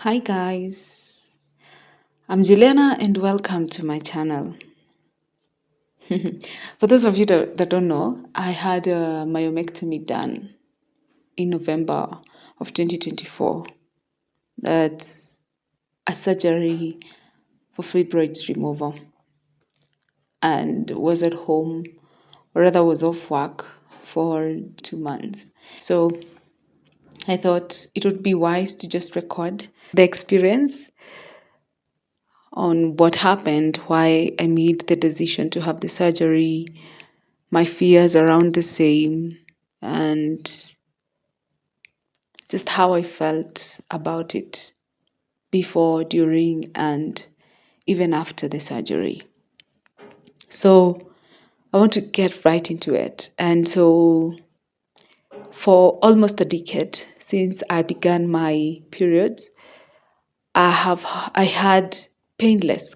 Hi guys, I'm Juliana and welcome to my channel. For those of you that don't know, I had a myomectomy done in November of 2024. That's a surgery for fibroids removal, and was at home, or rather was off work for 2 months. So I thought it would be wise to just record the experience on what happened, why I made the decision to have the surgery, my fears around the same, and just how I felt about it before, during, and even after the surgery. So I want to get right into it. And so for almost a decade since I began my periods, I had painless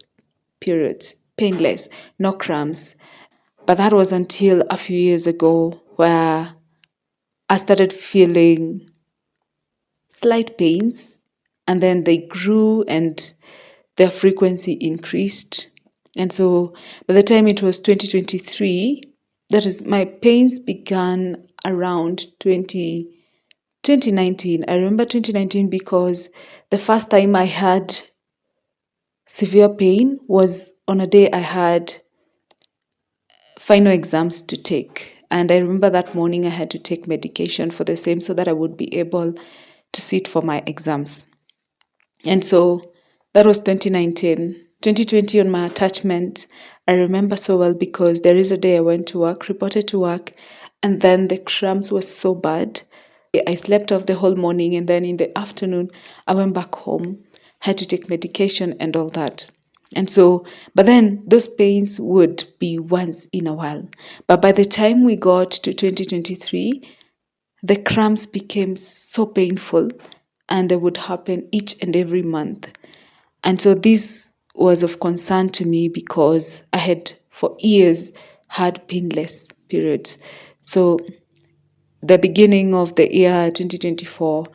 periods, painless, no cramps. But that was until a few years ago where I started feeling slight pains, and then they grew and their frequency increased. And so by the time it was 2023, that is, my pains began around 2019. I remember 2019 because the first time I had severe pain was on a day I had final exams to take. And I remember that morning I had to take medication for the same so that I would be able to sit for my exams. And so that was 2019. 2020 on my attachment, I remember so well because there is a day I went to work, reported to work, and then the cramps were so bad. I slept off the whole morning, and then in the afternoon, I went back home, had to take medication and all that. And so, but then those pains would be once in a while. But by the time we got to 2023, the cramps became so painful and they would happen each and every month. And so this was of concern to me because I had for years had painless periods. So the beginning of the year 2024,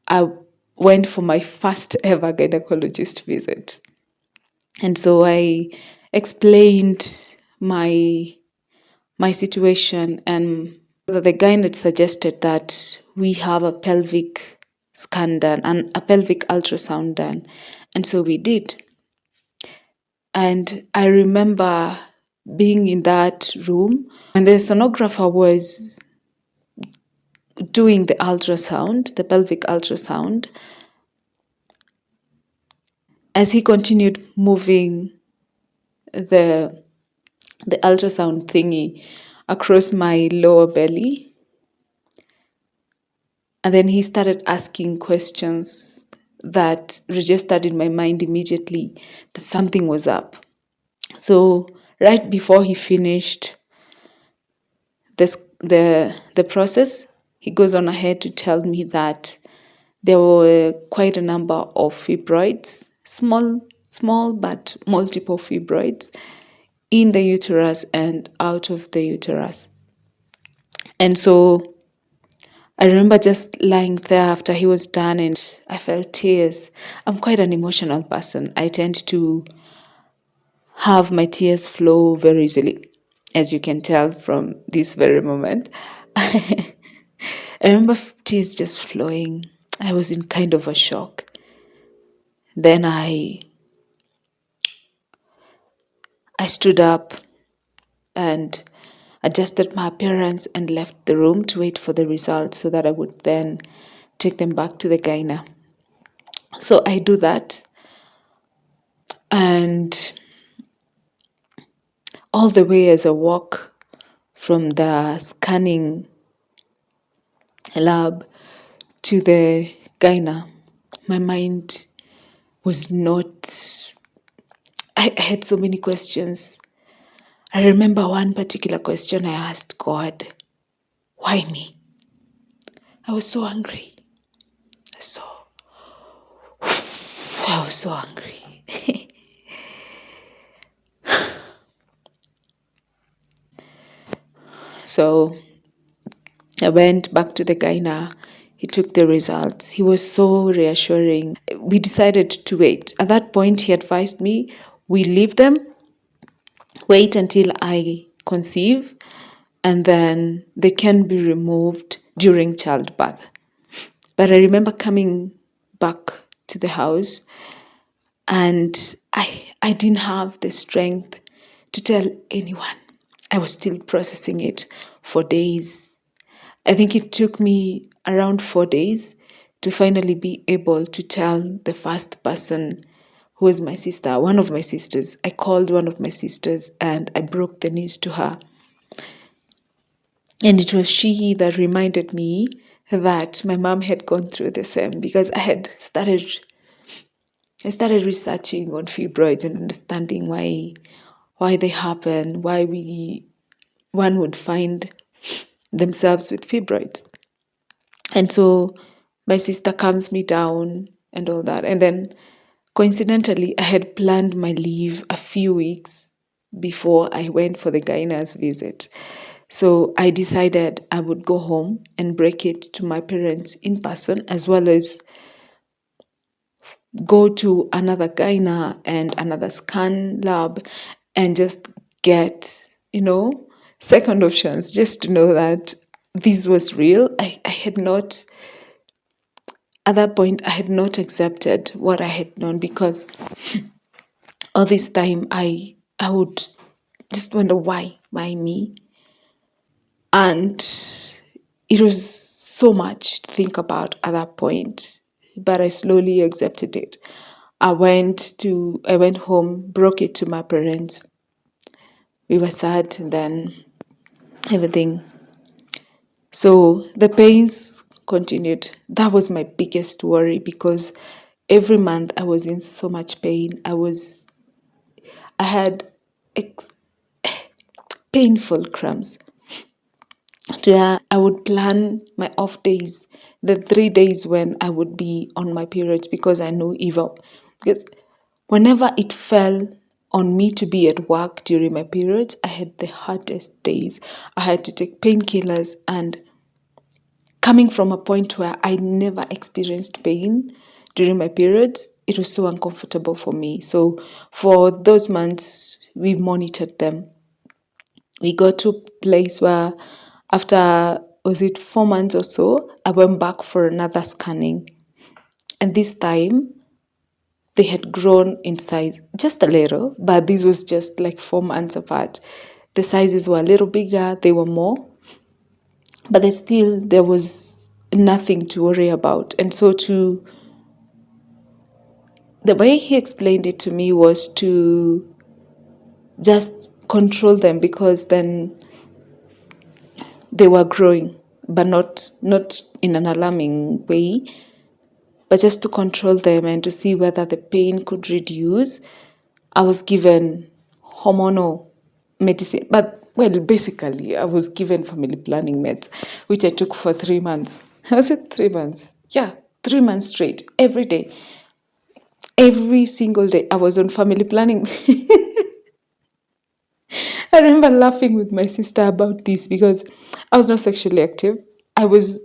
I went for my first ever gynecologist visit. And so I explained my situation, and the guy had suggested that we have a pelvic scan done and a pelvic ultrasound done. And so we did. And I remember being in that room and the sonographer was doing the ultrasound, the pelvic ultrasound. As he continued moving the ultrasound thingy across my lower belly, and then he started asking questions that registered in my mind immediately that something was up. So right before he finished the process, he goes on ahead to tell me that there were quite a number of fibroids, small but multiple fibroids in the uterus and out of the uterus. And so I remember just lying there after he was done and I felt tears. I'm quite an emotional person. I tend to have my tears flow very easily, as you can tell from this very moment. I remember tears just flowing. I was in kind of a shock. Then I stood up and adjusted my appearance and left the room to wait for the results so that I would then take them back to the gyna. So I do that, and all the way as I walk from the scanning lab to the gyna, my mind was not, I had so many questions. I remember one particular question I asked God, why me? I was so angry. I was so angry. So I went back to the gyna. He took the results. He was so reassuring. We decided to wait. At that point, he advised me, we leave them, wait until I conceive, and then they can be removed during childbirth. But I remember coming back to the house, and I didn't have the strength to tell anyone. I was still processing it for days. I think it took me around 4 days to finally be able to tell the first person, who was my sister, one of my sisters. I called one of my sisters and I broke the news to her. And it was she that reminded me that my mom had gone through the same, because I started researching on fibroids and understanding why they happen, why one would find themselves with fibroids. And so my sister calms me down and all that. And then coincidentally, I had planned my leave a few weeks before I went for the gynae's visit. So I decided I would go home and break it to my parents in person, as well as go to another gyna and another scan lab and just get, second options, just to know that this was real. I had not, at that point, I had not accepted what I had known, because all this time I would just wonder why me? And it was so much to think about at that point, but I slowly accepted it. I went home, broke it to my parents. We were sad, and then everything. So the pains continued. That was my biggest worry, because every month I was in so much pain. I had painful cramps. Yeah, I would plan my off days, the 3 days when I would be on my periods, because I know Eva. Because whenever it fell on me to be at work during my periods, I had the hardest days. I had to take painkillers, and coming from a point where I never experienced pain during my periods, it was so uncomfortable for me. So for those months, we monitored them. We got to a place where after, was it 4 months or so, I went back for another scanning. And this time, they had grown in size just a little, but this was just like 4 months apart. The sizes were a little bigger, they were more, but there was nothing to worry about. And so the way he explained it to me was to just control them, because then they were growing, but not in an alarming way, but just to control them and to see whether the pain could reduce. I was given hormonal medicine, but well, basically, I was given family planning meds, which I took for 3 months. Was it 3 months? Yeah, 3 months straight, every day. Every single day, I was on family planning. I remember laughing with my sister about this, because I was not sexually active. I was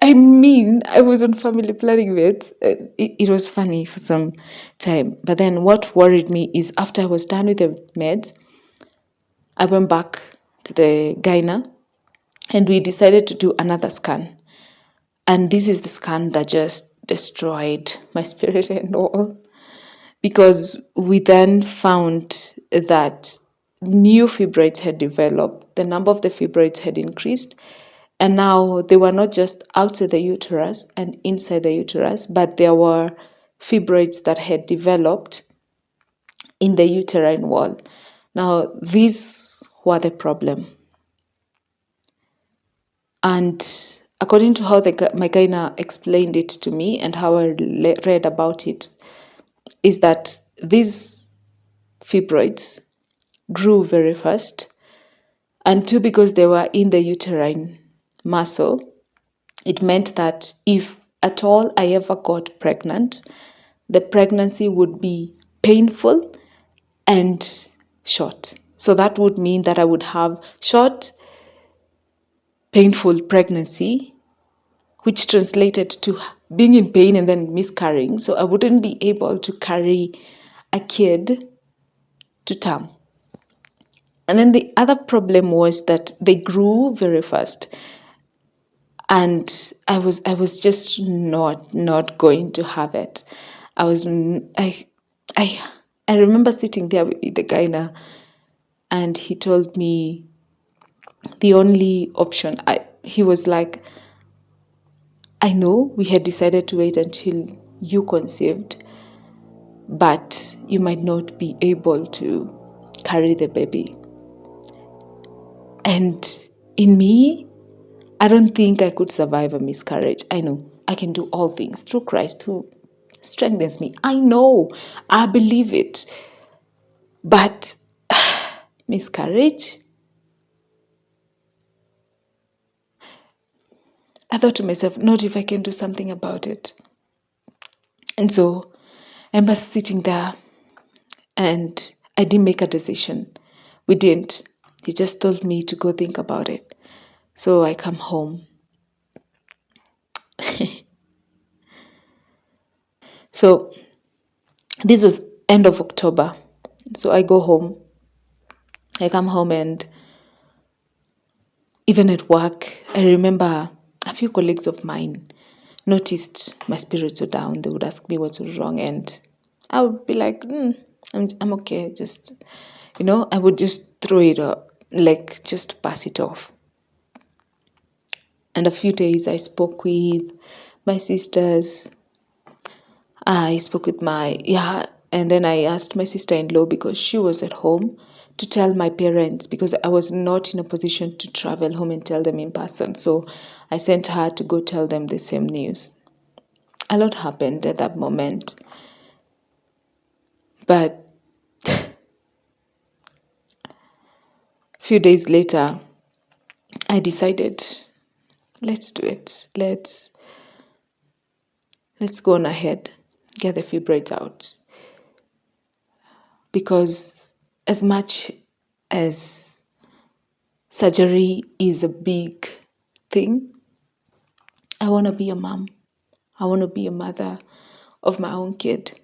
on family planning meds. It was funny for some time. But then what worried me is, after I was done with the meds, I went back to the gyna and we decided to do another scan. And this is the scan that just destroyed my spirit and all. Because we then found that new fibroids had developed. The number of the fibroids had increased. And now they were not just outside the uterus and inside the uterus, but there were fibroids that had developed in the uterine wall. Now, these were the problem. And according to how my gyna explained it to me and how I read about it, is that these fibroids grew very fast. And two, because they were in the uterine muscle, it meant that if at all I ever got pregnant, the pregnancy would be painful and short. So that would mean that I would have short, painful pregnancy, which translated to being in pain and then miscarrying. So I wouldn't be able to carry a kid to term. And then the other problem was that they grew very fast. And I was just not going to have it. I remember sitting there with the guy now, and he told me the only option. He was like, I know we had decided to wait until you conceived, but you might not be able to carry the baby. And in me, I don't think I could survive a miscarriage. I know I can do all things through Christ who strengthens me. I know, I believe it. But miscarriage? I thought to myself, not if I can do something about it. And so I was sitting there and I didn't make a decision. We didn't. He just told me to go think about it. So I come home. So this was end of October. So I go home. I come home, and even at work, I remember a few colleagues of mine noticed my spirits were down. They would ask me what was wrong, and I would be like, I'm okay. Just, I would just throw it up, like just pass it off. And a few days I spoke with my sisters. I spoke with and then I asked my sister-in-law, because she was at home, to tell my parents, because I was not in a position to travel home and tell them in person. So I sent her to go tell them the same news. A lot happened at that moment. But a few days later, I decided, let's do it. Let's go on ahead, get the fibroids out. Because as much as surgery is a big thing, I want to be a mom. I want to be a mother of my own kid.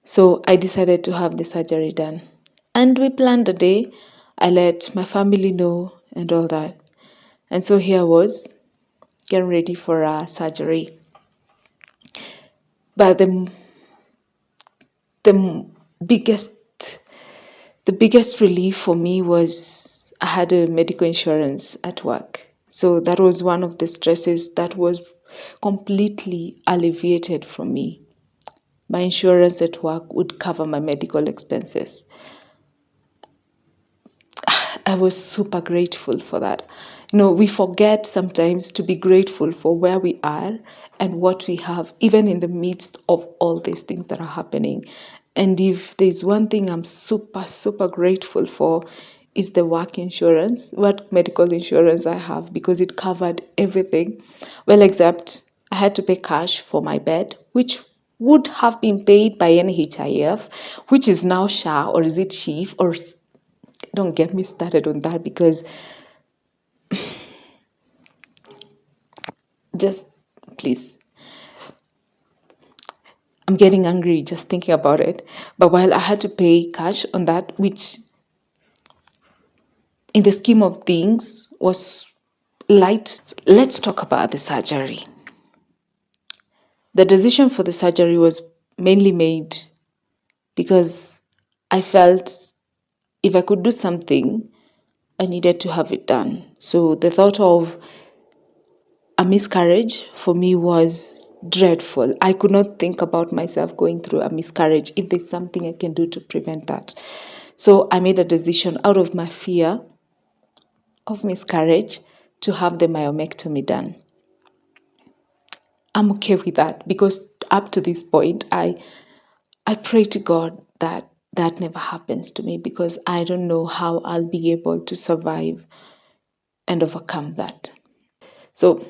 So I decided to have the surgery done. And we planned a day. I let my family know and all that. And so here I was, getting ready for a surgery. But the biggest relief for me was I had a medical insurance at work. So that was one of the stresses that was completely alleviated from me. My insurance at work would cover my medical expenses. I was super grateful for that. We forget sometimes to be grateful for where we are and what we have, even in the midst of all these things that are happening. And if there's one thing I'm super, super grateful for, is the what medical insurance I have, because it covered everything. Well, except I had to pay cash for my bed, which would have been paid by NHIF, which is now SHA, or is it SHIF, or don't get me started on that, because just please, I'm getting angry just thinking about it. But while I had to pay cash on that, which in the scheme of things was light, let's talk about the surgery. The decision for the surgery was mainly made because I felt if I could do something, I needed to have it done. So the thought of a miscarriage for me was dreadful. I could not think about myself going through a miscarriage if there's something I can do to prevent that. So I made a decision out of my fear of miscarriage to have the myomectomy done. I'm okay with that, because up to this point, I pray to God that that never happens to me, because I don't know how I'll be able to survive and overcome that. So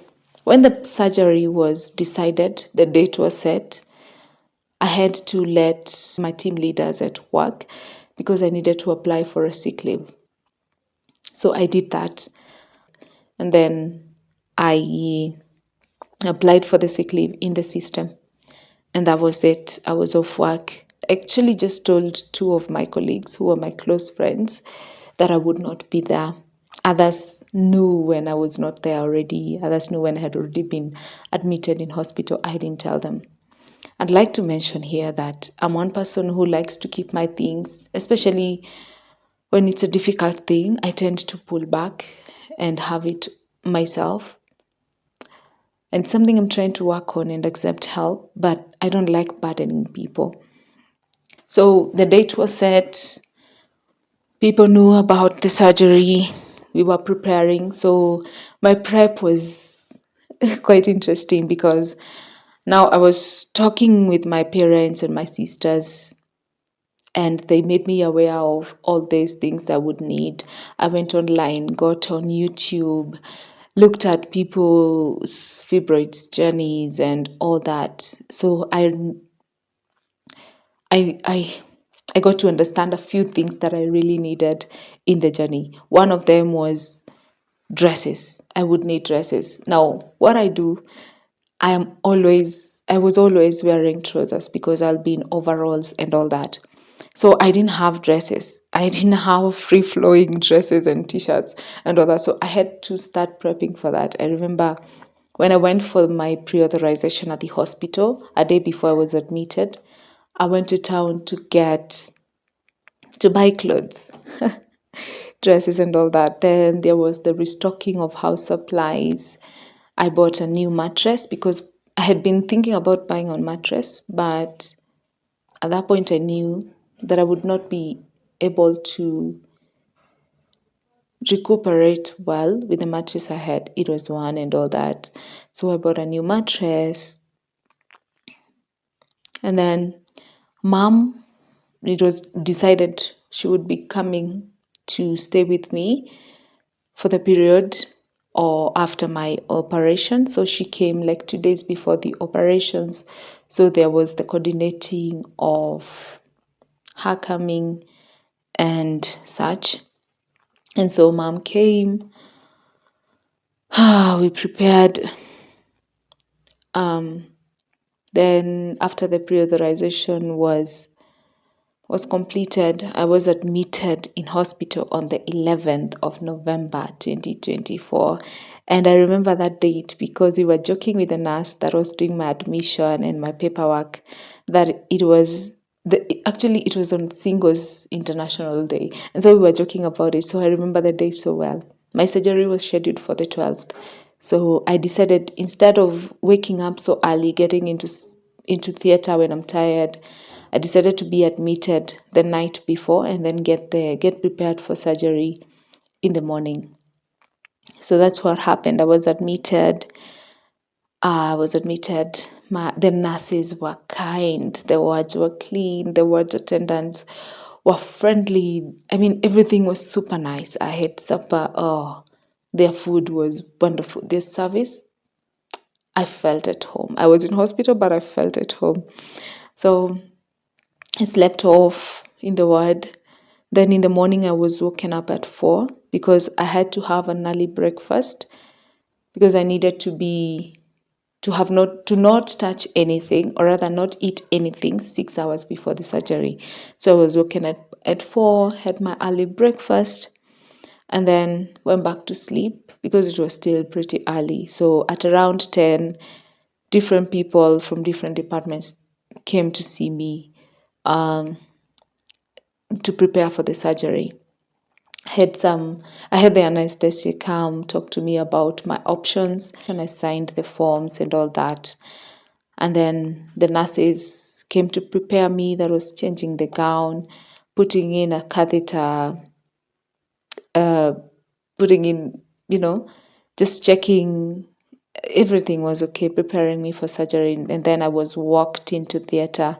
when the surgery was decided, the date was set, I had to let my team leaders at work, because I needed to apply for a sick leave. So I did that. And then I applied for the sick leave in the system. And that was it. I was off work. I actually just told two of my colleagues who were my close friends that I would not be there. Others knew when I was not there already. Others knew when I had already been admitted in hospital. I didn't tell them. I'd like to mention here that I'm one person who likes to keep my things, especially when it's a difficult thing. I tend to pull back and have it myself. And something I'm trying to work on and accept help, but I don't like burdening people. So the date was set. People knew about the surgery. We were preparing. So my prep was quite interesting because now I was talking with my parents and my sisters, and they made me aware of all these things that I would need. I went online, got on YouTube, looked at people's fibroids journeys and all that. So I I got to understand a few things that I really needed in the journey. One of them was dresses. I would need dresses. Now, what I do, I was always wearing trousers because I'll be in overalls and all that. So I didn't have dresses. I didn't have free flowing dresses and t-shirts and all that. So I had to start prepping for that. I remember when I went for my pre-authorization at the hospital, a day before I was admitted, I went to town to buy clothes, dresses and all that. Then there was the restocking of house supplies. I bought a new mattress because I had been thinking about buying a mattress, but at that point I knew that I would not be able to recuperate well with the mattress I had. It was one and all that. So I bought a new mattress. And then mom, it was decided she would be coming to stay with me for the period or after my operation. So she came like 2 days before the operations. So there was the coordinating of her coming and such. And so mom came. We prepared. Then after the pre-authorization was completed, I was admitted in hospital on the 11th of November 2024. And I remember that date because we were joking with the nurse that was doing my admission and my paperwork that actually it was on Singles International Day. And so we were joking about it. So I remember the day so well. My surgery was scheduled for the 12th. So I decided instead of waking up so early, getting into theater when I'm tired, I decided to be admitted the night before and then get prepared for surgery in the morning. So that's what happened. I was admitted. The nurses were kind. The wards were clean. The ward attendants were friendly. I mean, everything was super nice. I had supper. Oh, their food was wonderful. Their service, I felt at home. I was in hospital, but I felt at home. So I slept off in the ward. Then in the morning, I was woken up at 4 because I had to have an early breakfast because I needed to not touch anything, or rather not eat anything 6 hours before the surgery. So I was woken at 4, had my early breakfast, and then went back to sleep because it was still pretty early. So at around 10, different people from different departments came to see me to prepare for the surgery. I had the anesthesia come talk to me about my options, and I signed the forms and all that. And then the nurses came to prepare me. That was changing the gown, putting in a catheter, putting in, just checking everything was okay, preparing me for surgery. And then I was walked into theater.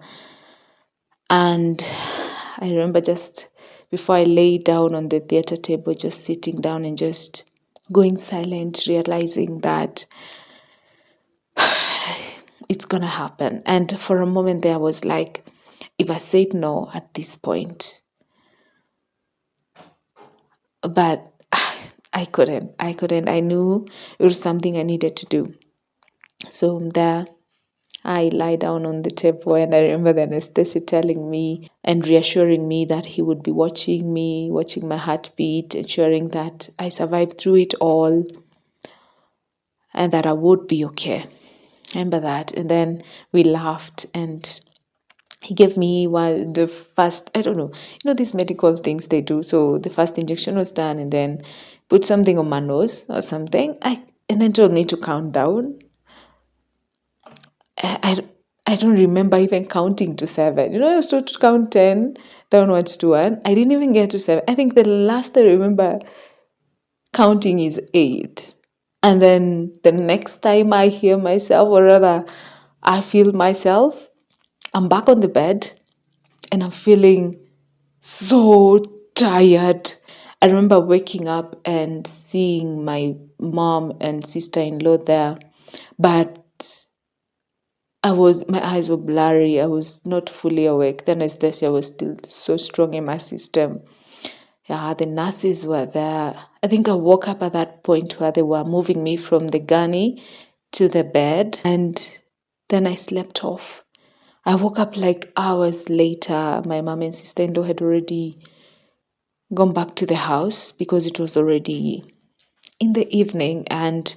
And I remember just before I lay down on the theater table, just sitting down and just going silent, realizing that it's gonna happen. And for a moment there, I was like, if I said no at this point, but I couldn't. I knew it was something I needed to do. So there I lie down on the table, and I remember the anesthesia telling me and reassuring me that he would be watching me, watching my heartbeat, ensuring that I survived through it all and that I would be okay. I remember that. And then we laughed, and he gave me the first, I don't know, these medical things they do. So the first injection was done, and then put something on my nose or something. And then told me to count down. I don't remember even counting to 7. I was told to count 10 downwards to 1. I didn't even get to 7. I think the last I remember counting is 8. And then the next time I hear myself, or rather, I feel myself, I'm back on the bed and I'm feeling so tired. I remember waking up and seeing my mom and sister-in-law there, but my eyes were blurry. I was not fully awake. The anesthesia was still so strong in my system. Yeah, the nurses were there. I think I woke up at that point where they were moving me from the gurney to the bed, and then I slept off. I woke up like hours later. My mom and sister-in-law had already gone back to the house because it was already in the evening, and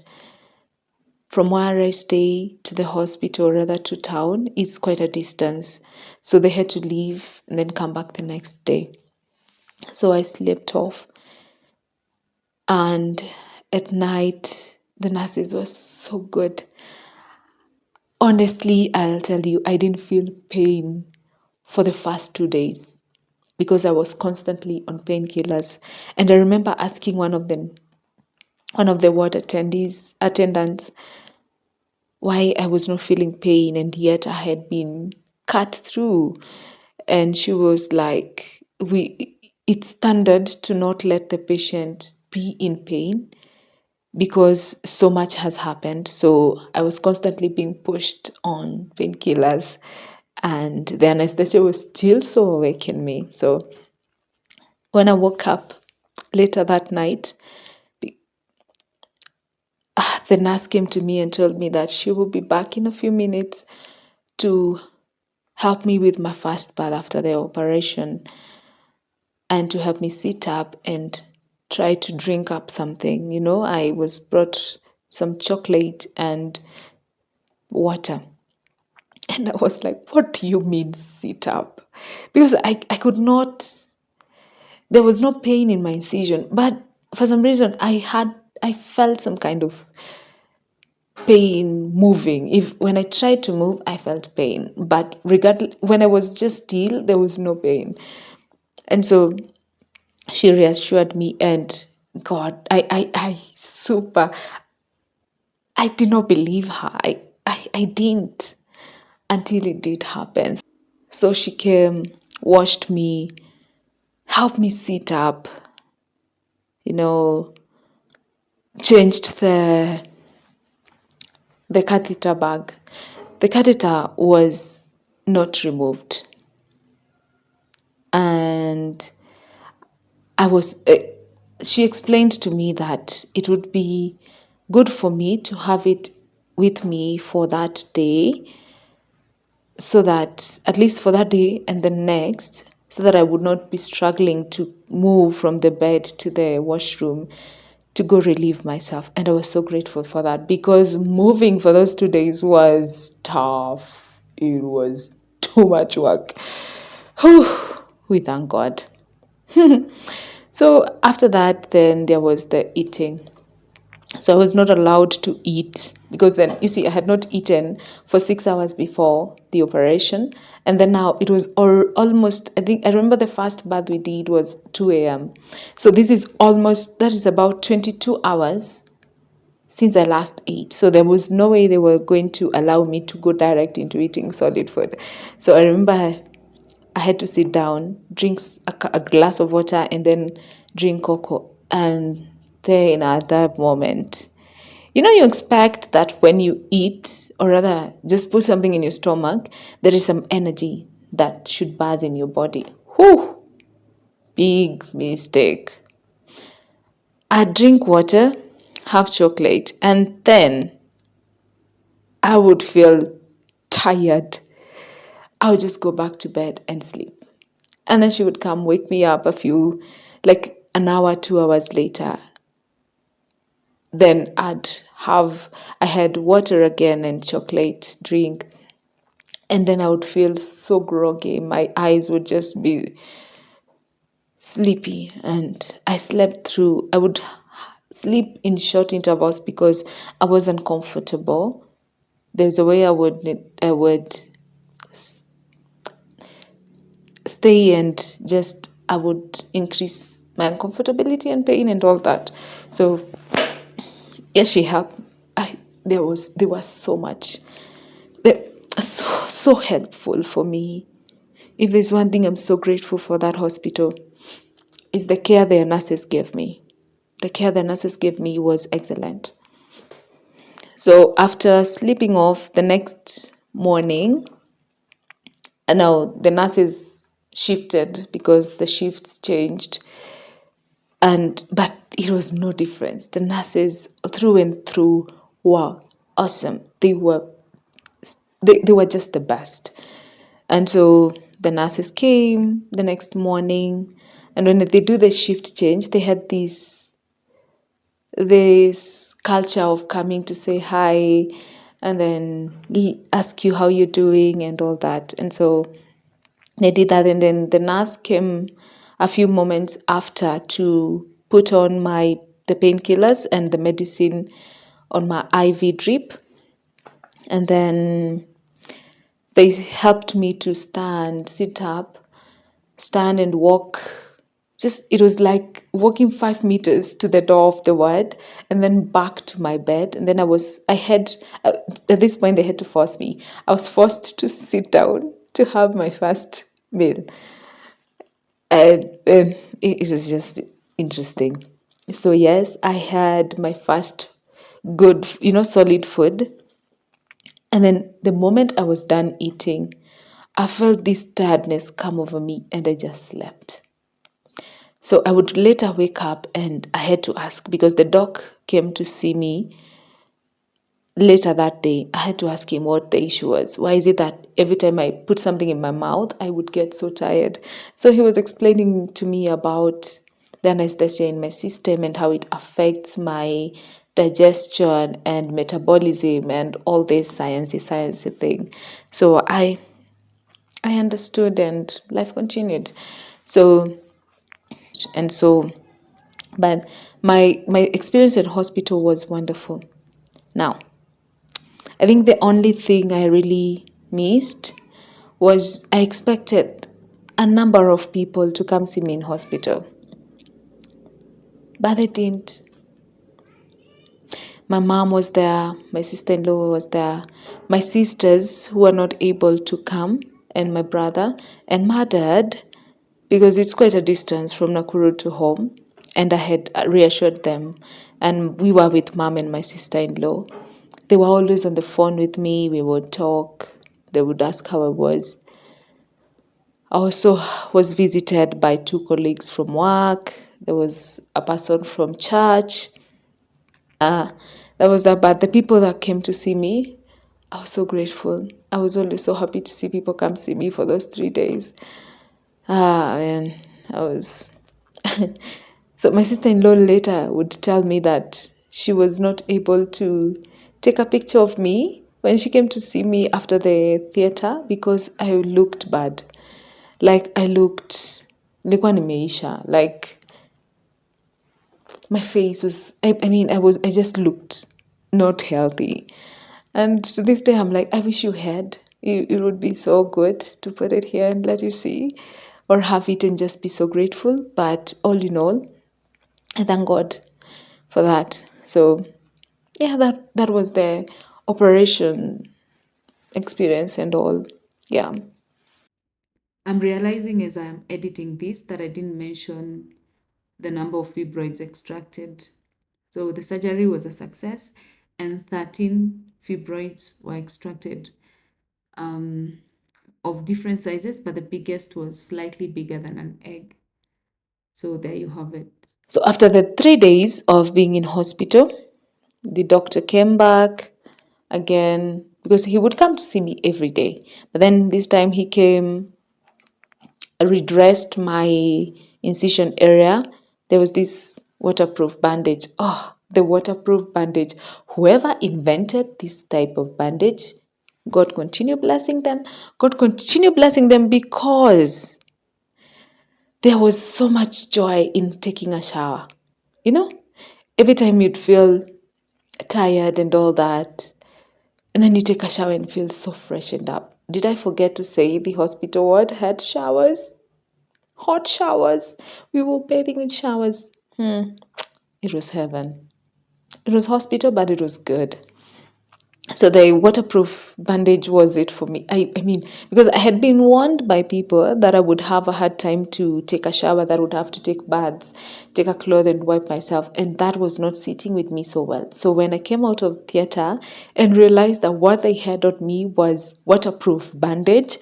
from where I stay to the hospital, or rather to town, is quite a distance. So they had to leave and then come back the next day. So I slept off. And at night, the nurses were so good. Honestly, I'll tell you, I didn't feel pain for the first 2 days because I was constantly on painkillers. And I remember asking one of the ward attendants, why I was not feeling pain, and yet I had been cut through. And she was like, it's standard to not let the patient be in pain because so much has happened. So I was constantly being pushed on painkillers, and the anesthesia was still so awake in me. So when I woke up later that night, the nurse came to me and told me that she will be back in a few minutes to help me with my first bath after the operation, and to help me sit up and try to drink up something. I was brought some chocolate and water. And I was like, what do you mean sit up? Because I could not, there was no pain in my incision, but for some reason I felt some kind of pain moving. If when I tried to move, I felt pain. But regardless, when I was just still, there was no pain. And so she reassured me, and God, I did not believe her. I didn't until it did happen. So she came, washed me, helped me sit up, you know, changed the catheter bag. The catheter was not removed, and she explained to me that it would be good for me to have it with me for that day, so that at least for that day and the next, so that I would not be struggling to move from the bed to the washroom to go relieve myself. And I was so grateful for that, because moving for those 2 days was tough. It was too much work. Whew, we thank God. So after that, then there was the eating. So I was not allowed to eat, because then, you see, I had not eaten for 6 hours before the operation. And then now it was almost, I remember the first bath we did was 2 a.m. So that is about 22 hours since I last ate. So there was no way they were going to allow me to go direct into eating solid food. So I remember I had to sit down, drink a glass of water, and then drink cocoa. And then at that moment, you expect that when you eat, or rather just put something in your stomach, there is some energy that should buzz in your body. Whew! Big mistake. I drink water, have chocolate, and then I would feel tired. I would just go back to bed and sleep. And then she would come wake me up like an hour, 2 hours later. Then I had water again and chocolate drink. And then I would feel so groggy. My eyes would just be sleepy. And I slept through. I would sleep in short intervals because I wasn't comfortable. There's a way I would stay and just I would increase my uncomfortability and pain and all that. So yes, she helped. There was so much. They so helpful for me. If there's one thing I'm so grateful for that hospital, is the care their nurses gave me. The care the nurses gave me was excellent. So after sleeping off the next morning, and now the nurses shifted because the shifts changed, and but it was no difference. The nurses through and through were awesome. They were just the best. And so the nurses came the next morning, and when they do the shift change, they had this culture of coming to say hi and then ask you how you're doing and all that. And so they did that, and then the nurse came a few moments after to put on the painkillers and the medicine on my IV drip, and then they helped me to sit up, stand and walk. Just it was like walking 5 meters to the door of the ward and then back to my bed. And then I had, at this point, they had to force me. I was forced to sit down to have my first meal. And it was just interesting. So, yes, I had my first good, solid food. And then the moment I was done eating, I felt this tiredness come over me and I just slept. So I would later wake up and I had to ask because the doc came to see me later that day. I had to ask him what the issue was. Why is it that every time I put something in my mouth, I would get so tired? So he was explaining to me about the anesthesia in my system and how it affects my digestion and metabolism and all this sciencey thing. So I understood and life continued. So and so but my experience at hospital was wonderful. Now, I think the only thing I really missed was I expected a number of people to come see me in hospital, but they didn't. My mom was there, my sister-in-law was there, my sisters who were not able to come, and my brother and my dad, because it's quite a distance from Nakuru to home, and I had reassured them, and we were with mom and my sister-in-law. They were always on the phone with me. We would talk. They would ask how I was. I also was visited by two colleagues from work. There was a person from church. That was that. But the people that came to see me, I was so grateful. I was always so happy to see people come see me for those 3 days. Man, I was. So my sister-in-law later would tell me that she was not able to take a picture of me when she came to see me after the theater because I looked bad. Like nilikuwa nimeisha. Like my face was, I just looked not healthy. And to this day, I'm like, I wish you had. It would be so good to put it here and let you see, or have it and just be so grateful. But all in all, I thank God for that. So yeah, that was the operation experience and all. Yeah. I'm realizing as I'm editing this that I didn't mention the number of fibroids extracted. So the surgery was a success, and 13 fibroids were extracted um, of different sizes, but the biggest was slightly bigger than an egg. So there you have it. So after the 3 days of being in hospital, the doctor came back again. because he would come to see me every day. But then this time he came, redressed my incision area. There was this waterproof bandage. Oh, the waterproof bandage. Whoever invented this type of bandage, God continue blessing them. God continue blessing them, because there was so much joy in taking a shower. You know, every time you'd feel tired and all that, and then you take a shower and feel so freshened up. Did I forget to say the hospital ward had showers? Hot showers. We were bathing in showers. It was heaven. It was hospital, but it was good. So the waterproof bandage was it for me. I mean, because I had been warned by people that I would have a hard time to take a shower, that I would have to take baths, take a cloth and wipe myself, and that was not sitting with me so well. So when I came out of theater and realized that what they had on me was waterproof bandage,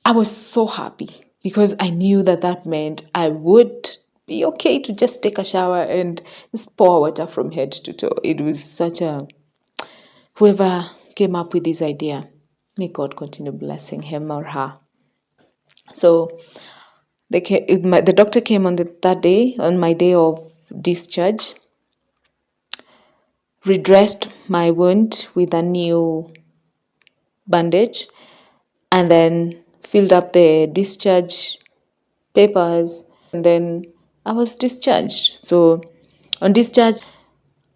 I was so happy, because I knew that that meant I would be okay to just take a shower and just pour water from head to toe. It was such a, whoever came up with this idea, may God continue blessing him or her. So the doctor came on that day, on my day of discharge, redressed my wound with a new bandage, and then filled up the discharge papers, and then I was discharged. So on discharge,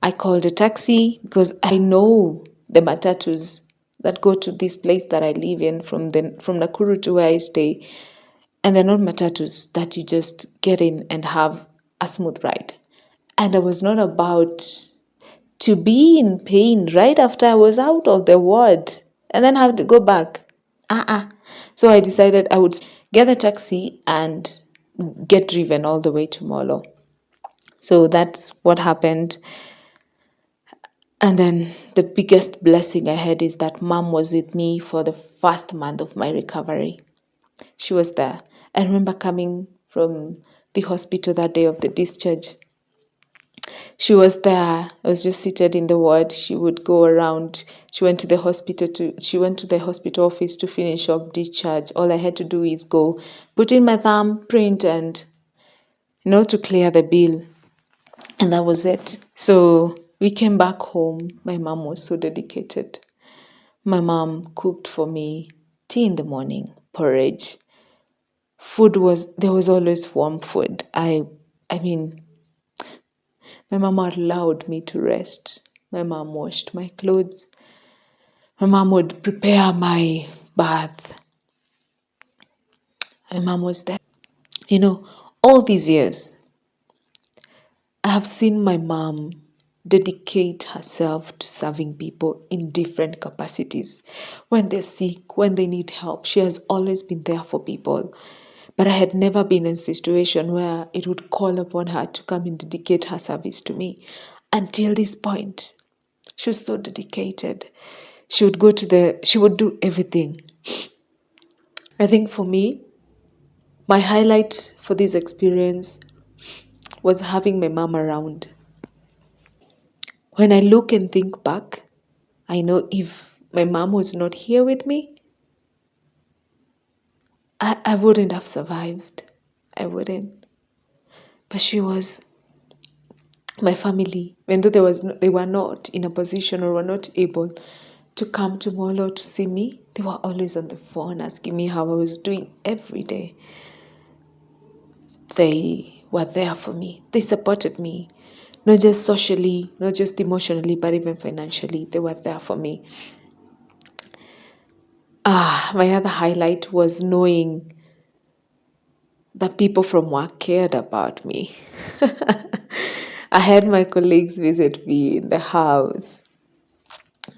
I called a taxi, because I know the matatus that go to this place that I live in from Nakuru to where I stay, and they're not matatus that you just get in and have a smooth ride. And I was not about to be in pain right after I was out of the ward and then have to go back. So I decided I would get a taxi and get driven all the way to Molo. So that's what happened. And then the biggest blessing I had is that mom was with me for the first month of my recovery. She was there. I remember coming from the hospital that day of the discharge. She was there. I was just seated in the ward. She would go around. She went to the hospital office to finish up discharge. All I had to do is go, put in my thumb, print, and to clear the bill. And that was it. So we came back home. My mom was so dedicated. My mom cooked for me tea in the morning, porridge. There was always warm food. I mean, my mom allowed me to rest. My mom washed my clothes. My mom would prepare my bath. My mom was there. All these years, I have seen my mom dedicate herself to serving people in different capacities. When they're sick, when they need help, she has always been there for people. But I had never been in a situation where it would call upon her to come and dedicate her service to me. Until this point, she was so dedicated. She would do everything. I think for me, my highlight for this experience was having my mom around. When I look and think back, I know if my mom was not here with me, I wouldn't have survived. I wouldn't. But she was my family. Even though they were not in a position or were not able to come to Molo to see me, they were always on the phone asking me how I was doing every day. They were there for me. They supported me, not just socially, not just emotionally, but even financially. They were there for me. My other highlight was knowing that people from work cared about me. I had my colleagues visit me in the house.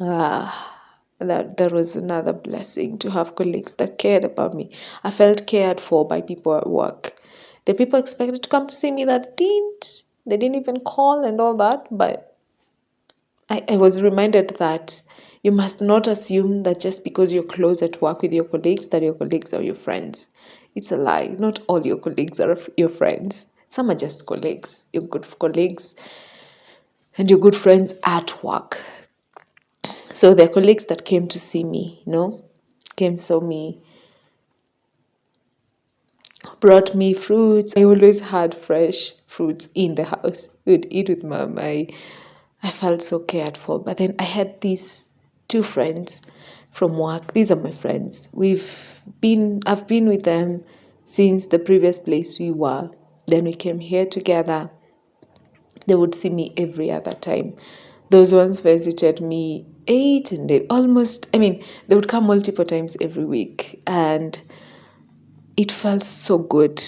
That was another blessing, to have colleagues that cared about me. I felt cared for by people at work. The people expected to come to see me that didn't. They didn't even call and all that, but I was reminded that you must not assume that just because you're close at work with your colleagues, that your colleagues are your friends. It's a lie. Not all your colleagues are your friends. Some are just colleagues. You're good colleagues and you're good friends at work. So there are colleagues that came to see me, came saw me, brought me fruits. I always had fresh fruits in the house. We'd eat with mom. I felt so cared for. But then I had these two friends from work. These are my friends. I've been with them since the previous place we were. Then we came here together. They would see me every other time. Those ones visited me they would come multiple times every week. And it felt so good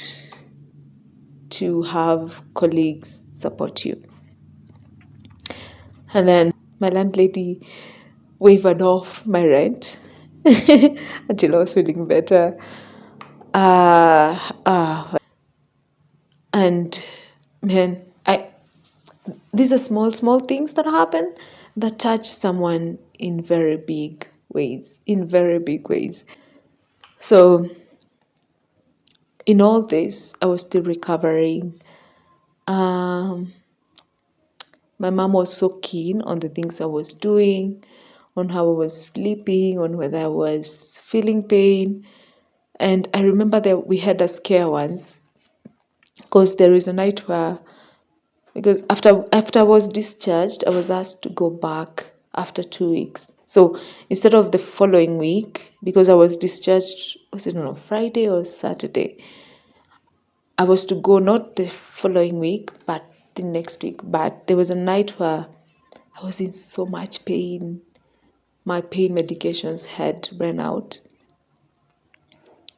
to have colleagues support you. And then my landlady waived off my rent until I was feeling better. And man, these are small things that happen that touch someone in very big ways. So in all this, I was still recovering. My mom was so keen on the things I was doing, on how I was sleeping, on whether I was feeling pain. And I remember that we had a scare once, because there is a night because after I was discharged, I was asked to go back after 2 weeks. So instead of the following week, because I was discharged, was it on a Friday or Saturday? I was to go not the following week, but the next week. But there was a night where I was in so much pain. My pain medications had run out.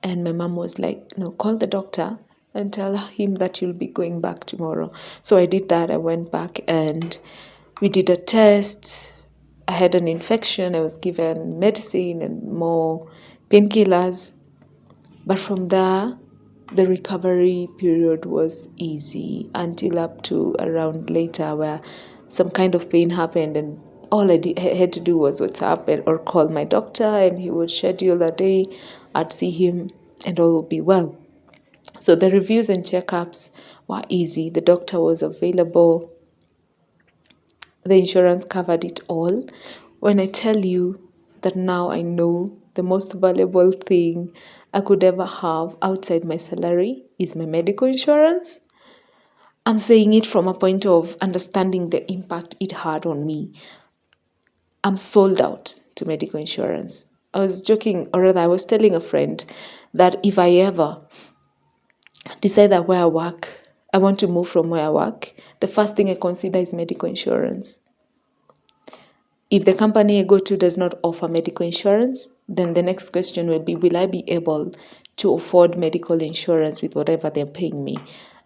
And my mom was like, no, call the doctor and tell him that you'll be going back tomorrow. So I did that. I went back and we did a test. I had an infection. I was given medicine and more painkillers. But from there, the recovery period was easy until up to around later, where some kind of pain happened, and all I had to do was WhatsApp or call my doctor, and he would schedule a day. I'd see him and all would be well. So the reviews and checkups were easy. The doctor was available. The insurance covered it all. When I tell you that now I know the most valuable thing I could ever have outside my salary is my medical insurance, I'm saying it from a point of understanding the impact it had on me. I'm sold out to medical insurance. I was joking, or rather, I was telling a friend that if I ever decide that where I work, I want to move from where I work, the first thing I consider is medical insurance. If the company I go to does not offer medical insurance, then the next question will be, will I be able to afford medical insurance with whatever they're paying me?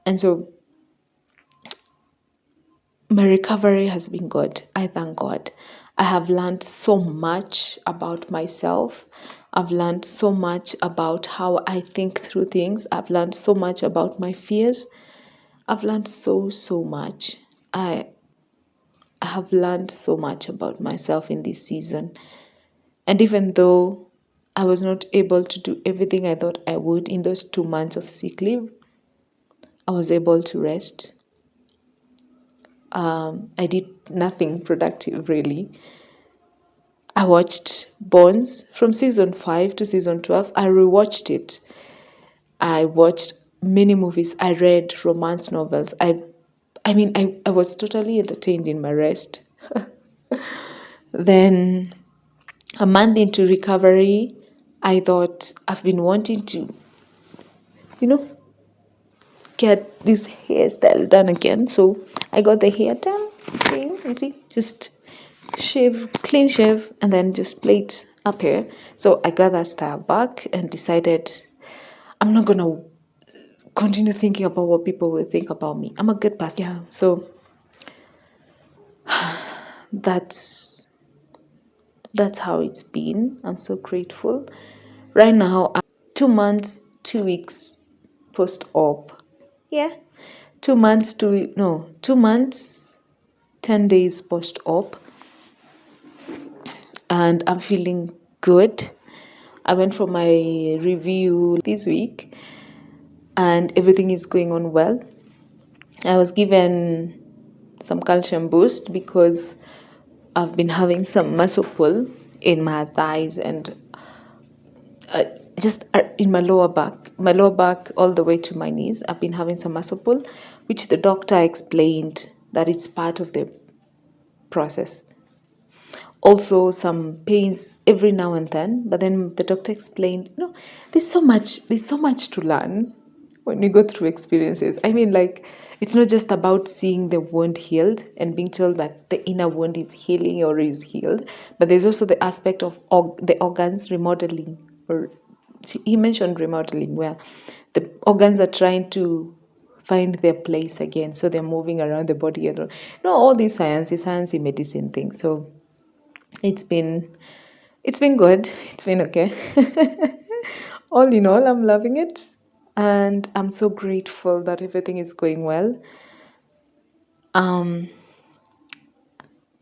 And so my recovery has been good. I thank God. I have learned so much about myself. I've learned so much about how I think through things. I've learned so much about my fears. I've learned so much. I have learned so much about myself in this season. And even though I was not able to do everything I thought I would in those 2 months of sick leave, I was able to rest. I did nothing productive, really. I watched Bones from season 5 to season 12. I rewatched it. I watched many movies. I read romance novels. I was totally entertained in my rest. Then, a month into recovery, I thought I've been wanting to, get this hairstyle done again. So I got the hair done. Okay, you see, just clean shave, and then just plait up here. So I got that style back and decided I'm not gonna continue thinking about what people will think about me. I'm a good person. Yeah. So that's how it's been. I'm so grateful. Right now, 2 months, 2 weeks post-op. Yeah. 2 months, 10 days post-op. And I'm feeling good. I went for my review this week and everything is going on well. I was given some calcium boost because I've been having some muscle pull in my thighs and uh, just in my lower back all the way to my knees. I've been having some muscle pull, which the doctor explained that it's part of the process. Also some pains every now and then, but then the doctor explained, there's so much to learn when you go through experiences. I mean, like, it's not just about seeing the wound healed and being told that the inner wound is healing or is healed, but there's also the aspect of the organs remodeling, or he mentioned remodeling, where the organs are trying to find their place again, so they're moving around the body and all these sciencey medicine things. So it's been good. It's been okay. All in all, I'm loving it. And I'm so grateful that everything is going well. Um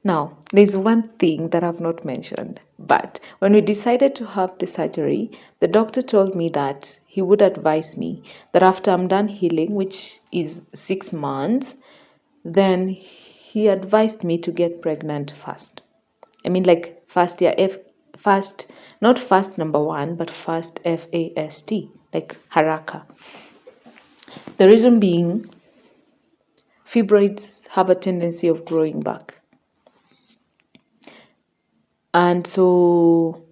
Now, there's one thing that I've not mentioned, but when we decided to have the surgery, the doctor told me that he would advise me that after I'm done healing, which is 6 months, then he advised me to get pregnant fast. I mean, like fast, yeah, fast, not fast number one, but fast, FAST, like haraka. The reason being, fibroids have a tendency of growing back. And so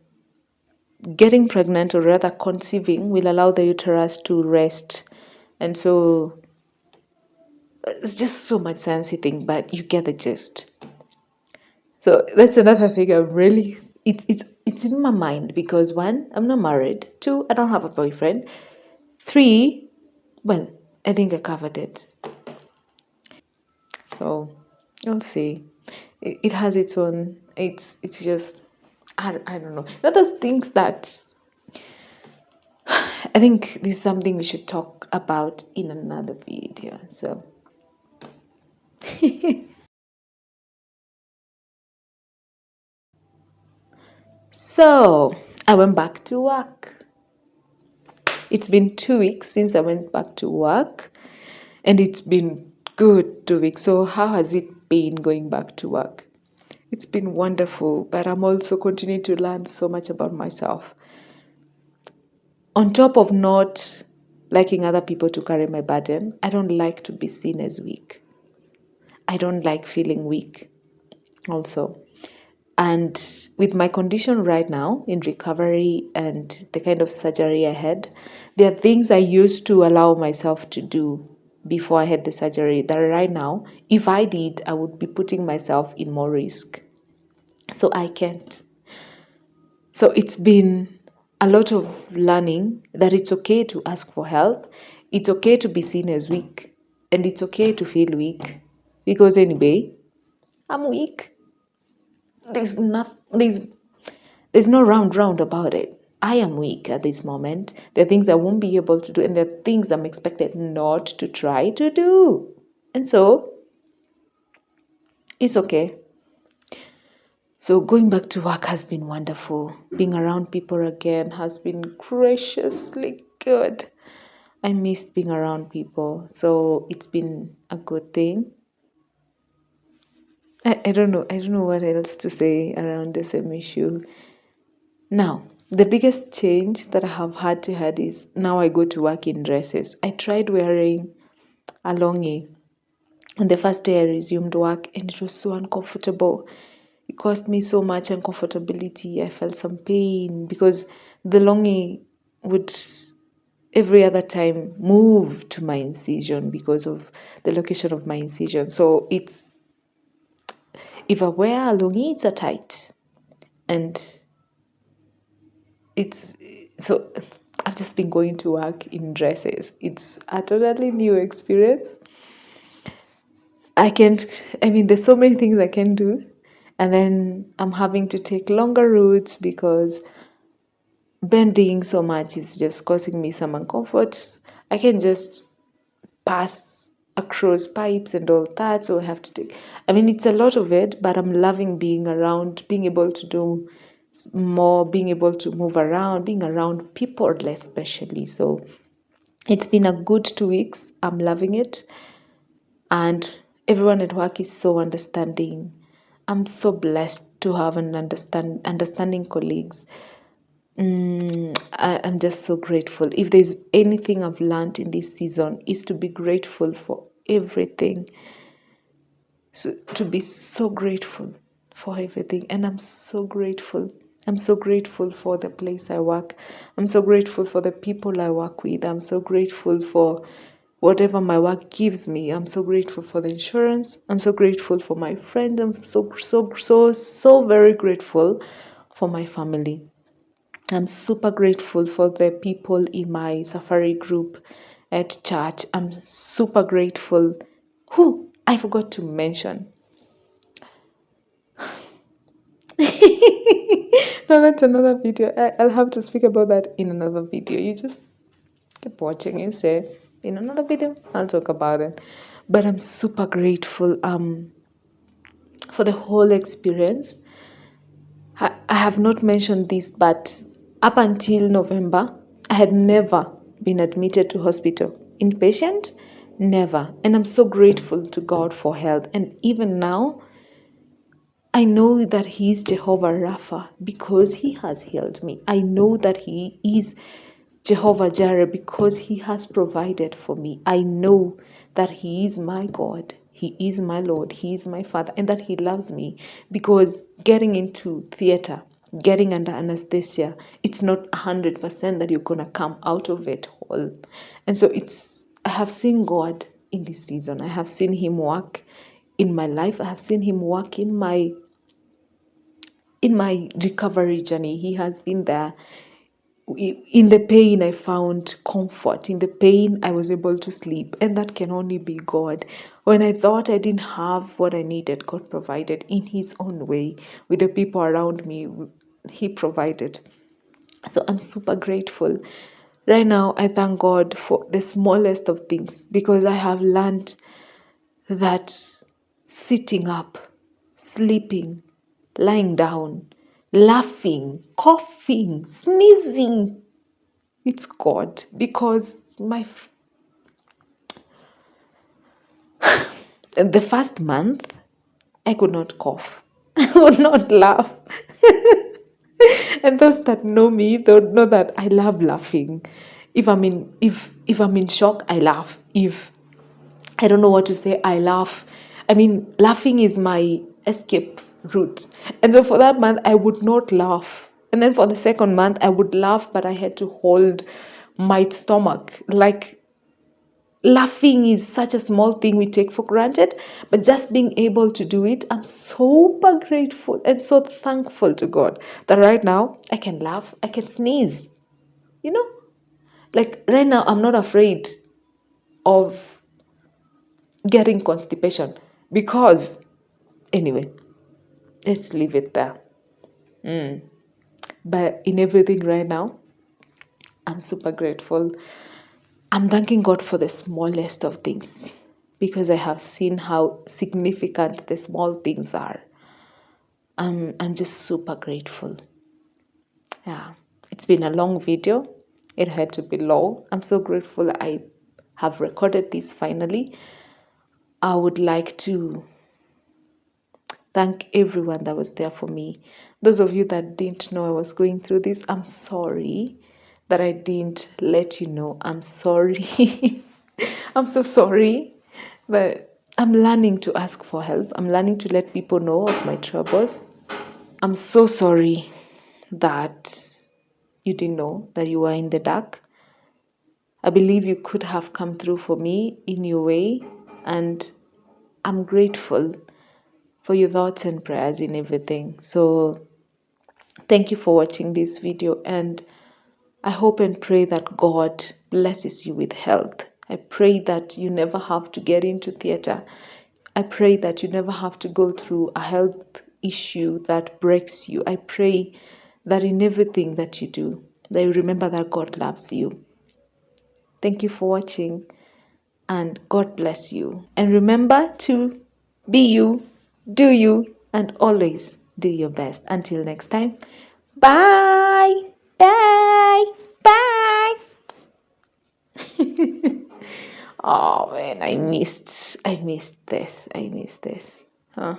getting pregnant, or rather conceiving, will allow the uterus to rest. And so it's just so much sciencey thing, but you get the gist. So that's another thing I'm really, it's in my mind because one, I'm not married. Two, I don't have a boyfriend. Three, well, I think I covered it. So you'll see. It has its own, it's just, I don't know. Not those things that I think this is something we should talk about in another video. So so I went back to work. It's been 2 weeks since I went back to work, and it's been good 2 weeks. So how has it been going back to work? It's been wonderful, but I'm also continuing to learn so much about myself. On top of not liking other people to carry my burden, I don't like to be seen as weak. I don't like feeling weak also. And with my condition right now in recovery and the kind of surgery I had, there are things I used to allow myself to do before I had the surgery that right now, if I did, I would be putting myself in more risk. So I can't. So it's been a lot of learning that it's okay to ask for help. It's okay to be seen as weak. And it's okay to feel weak. Because anyway, I'm weak. There's not there's no round about it. I am weak at this moment. There are things I won't be able to do, and there are things I'm expected not to try to do. And so it's okay. So going back to work has been wonderful. Being around people again has been graciously good. I missed being around people. So it's been a good thing. I don't know. I don't know what else to say around the same issue. Now, the biggest change that I have had to had is now I go to work in dresses. I tried wearing a longi on the first day I resumed work, and it was so uncomfortable. It caused me so much uncomfortability. I felt some pain because the longi would every other time move to my incision because of the location of my incision. So it's, if I wear a longi, it's a tight, and it's so I've just been going to work in dresses. It's a totally new experience. I mean, there's so many things I can do. And then I'm having to take longer routes because bending so much is just causing me some uncomfort. I can just pass across pipes and all that. So I have to take, I mean, it's a lot of it, but I'm loving being around, being able to do more, being able to move around, being around people especially. So it's been a good 2 weeks. I'm loving it. And everyone at work is so understanding. I'm so blessed to have an understanding colleagues. I'm just so grateful. If there's anything I've learned in this season, is to be grateful for everything. So to be so grateful for everything. And I'm so grateful. I'm so grateful for the place I work. I'm so grateful for the people I work with. I'm so grateful for whatever my work gives me. I'm so grateful for the insurance. I'm so grateful for my friends. I'm so very grateful for my family. I'm super grateful for the people in my safari group at church. I'm super grateful. Who I forgot to mention. No, that's another video. I'll have to speak about that in another video. You just keep watching. You say in another video I'll talk about it. But I'm super grateful for the whole experience. I have not mentioned this, but up until November, I had never been admitted to hospital. Inpatient, never. And I'm so grateful to God for health. And even now, I know that He is Jehovah Rapha because He has healed me. I know that He is Jehovah Jireh because He has provided for me. I know that He is my God. He is my Lord. He is my Father, and that He loves me because getting into theater, getting under anesthesia, it's not 100% that you're going to come out of it whole. And so I have seen God in this season. I have seen Him work in my life. I have seen Him work in my recovery journey. He has been there. In the pain, I found comfort. In the pain, I was able to sleep. And that can only be God. When I thought I didn't have what I needed, God provided in His own way. With the people around me, He provided. So I'm super grateful. Right now, I thank God for the smallest of things because I have learned that sitting up, sleeping, lying down, laughing, coughing, sneezing, it's God. Because the first month, I could not cough. I could not laugh. And those that know me, they'll know that I love laughing. If I'm in shock, I laugh. If I don't know what to say, I laugh. I mean, laughing is my escape route. And so for that month, I would not laugh. And then for the second month, I would laugh, but I had to hold my stomach. Like, laughing is such a small thing we take for granted, but just being able to do it, I'm super grateful and so thankful to God that right now I can laugh, I can sneeze. You know, like right now, I'm not afraid of getting constipation because, anyway, let's leave it there. But in everything right now, I'm super grateful. I'm thanking God for the smallest of things because I have seen how significant the small things are. I'm just super grateful. Yeah, it's been a long video. It had to be long. I'm so grateful I have recorded this finally. I would like to thank everyone that was there for me. Those of you that didn't know I was going through this, I'm sorry that I didn't let you know. I'm sorry. I'm so sorry. But I'm learning to ask for help. I'm learning to let people know of my troubles. I'm so sorry that you didn't know that you were in the dark. I believe you could have come through for me in your way, and I'm grateful for your thoughts and prayers in everything. So thank you for watching this video, and I hope and pray that God blesses you with health. I pray that you never have to get into theater. I pray that you never have to go through a health issue that breaks you. I pray that in everything that you do, that you remember that God loves you. Thank you for watching, and God bless you. And remember to be you, do you, and always do your best. Until next time, bye, bye, bye. Oh man, I missed this. Huh?